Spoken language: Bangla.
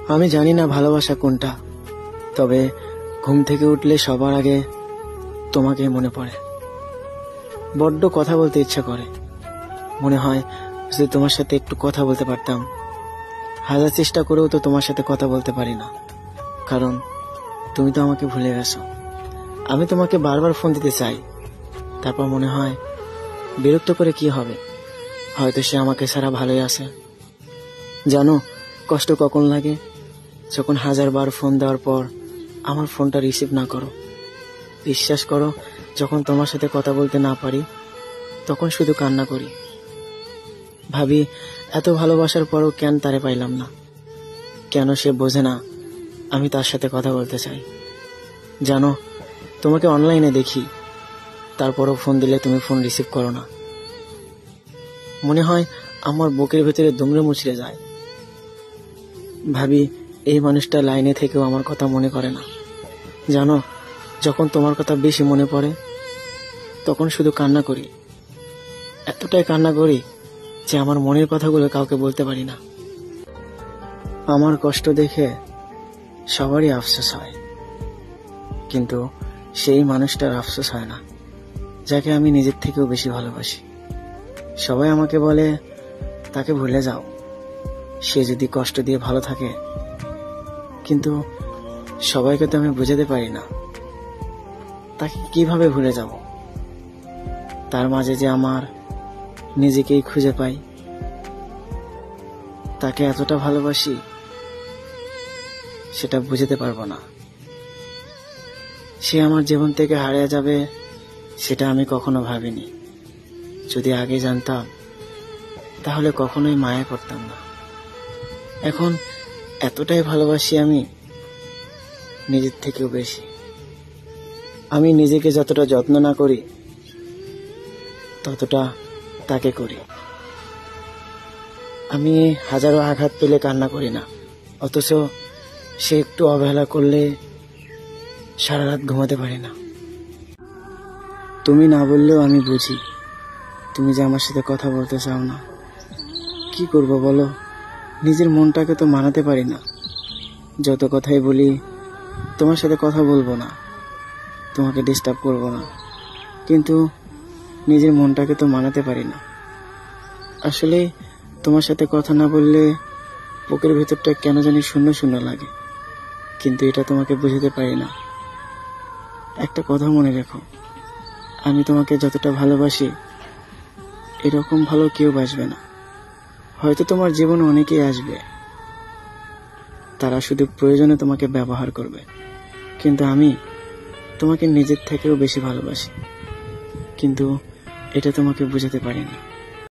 আমি জানি না ভালোবাসা কোনটা, তবে ঘুম থেকে উঠলে সবার আগে তোমাকে মনে পড়ে। বড্ড কথা বলতে ইচ্ছা করে, মনে হয় যদি তোমার সাথে একটু কথা বলতে পারতাম। হাজার চেষ্টা করেও তো তোমার সাথে কথা বলতে পারি না, কারণ তুমি তো আমাকে ভুলে গেছো। আমি তোমাকে বারবার ফোন দিতে চাই, তারপর মনে হয় বিরক্ত করে কি হবে, হয়তো সে আমাকে ছাড়া ভালোই আছে। জানো কষ্ট কখন লাগে? যখন 1000 বার ফোন দেওয়ার পর আমার ফোনটা রিসিভ না করো। বিশ্বাস করো, যখন তোমার সাথে কথা বলতে না পারি তখন শুধু কান্না করি, ভাবি এত ভালোবাসার পরও কেন তারে পাইলাম না, কেন সে বোঝে না আমি তার সাথে কথা বলতে চাই। জানো তোমাকে অনলাইনে দেখি, তারপরও ফোন দিলে তুমি ফোন রিসিভ করো না। মনে হয় আমার বুকের ভেতরে দুমড়ে মুচড়ে যায়। ভাবি এই মানুষটা লাইনে থেকেও আমার কথা মনে করে না। জানো যখন তোমার কথা বেশি মনে পড়ে তখন শুধু কান্না করি, এতটাই কান্না করি যে আমার মনের কথাগুলো কাউকে বলতে পারি না। আমার কষ্ট দেখে সবারই আফসোস হয়, কিন্তু সেই মানুষটার আফসোস হয় না যাকে আমি নিজের থেকেও বেশি ভালোবাসি। সবাই আমাকে বলে তাকে ভুলে যাও, সে যদি কষ্ট দিয়ে ভালো থাকে, কিন্তু সবাইকে তো আমি বোঝাতে পারি না তাকে কিভাবে ভুলে যাব। তার মাঝে যে আমার নিজেকেই খুঁজে পাই, তাকে এতটা ভালোবাসি সেটা বুঝতে পারবো না। সে আমার জীবন থেকে হারিয়ে যাবে সেটা আমি কখনো ভাবিনি। যদি আগে জানতাম তাহলে কখনোই মায়া করতাম না। এখন এতটাই ভালোবাসি আমি নিজের থেকেও বেশি। আমি নিজেকে যতটা যত্ন না করি ততটা তাকে করি। আমি হাজারো আঘাত পেলে কান্না করি না, অথচ সে একটু অবহেলা করলে সারা রাত ঘুমাতে পারি না। তুমি না বললেও আমি বুঝি তুমি যে আমার সাথে কথা বলতে চাও না। কি করব বলো, নিজের মনটাকে তো মানাতে পারি না। যত কথাই বলি তোমার সাথে কথা বলবো না, তোমাকে ডিস্টার্ব করব না, কিন্তু নিজের মনটাকে তো মানাতে পারি না। আসলে তোমার সাথে কথা না বললে বুকের ভেতরটা কেন জানি শূন্য শূন্য লাগে, কিন্তু এটা তোমাকে বুঝাতে পারি না। একটা কথা মনে রেখো, আমি তোমাকে যতটা ভালোবাসি এরকম ভালো কেউ বাসবে না। হয়তো তোমার জীবনে অনেকেই আসবে, তারা শুধু প্রয়োজনে তোমাকে ব্যবহার করবে, কিন্তু আমি তোমাকে নিজের থেকেও বেশি ভালোবাসি, কিন্তু এটা তোমাকে বোঝাতে পারি না।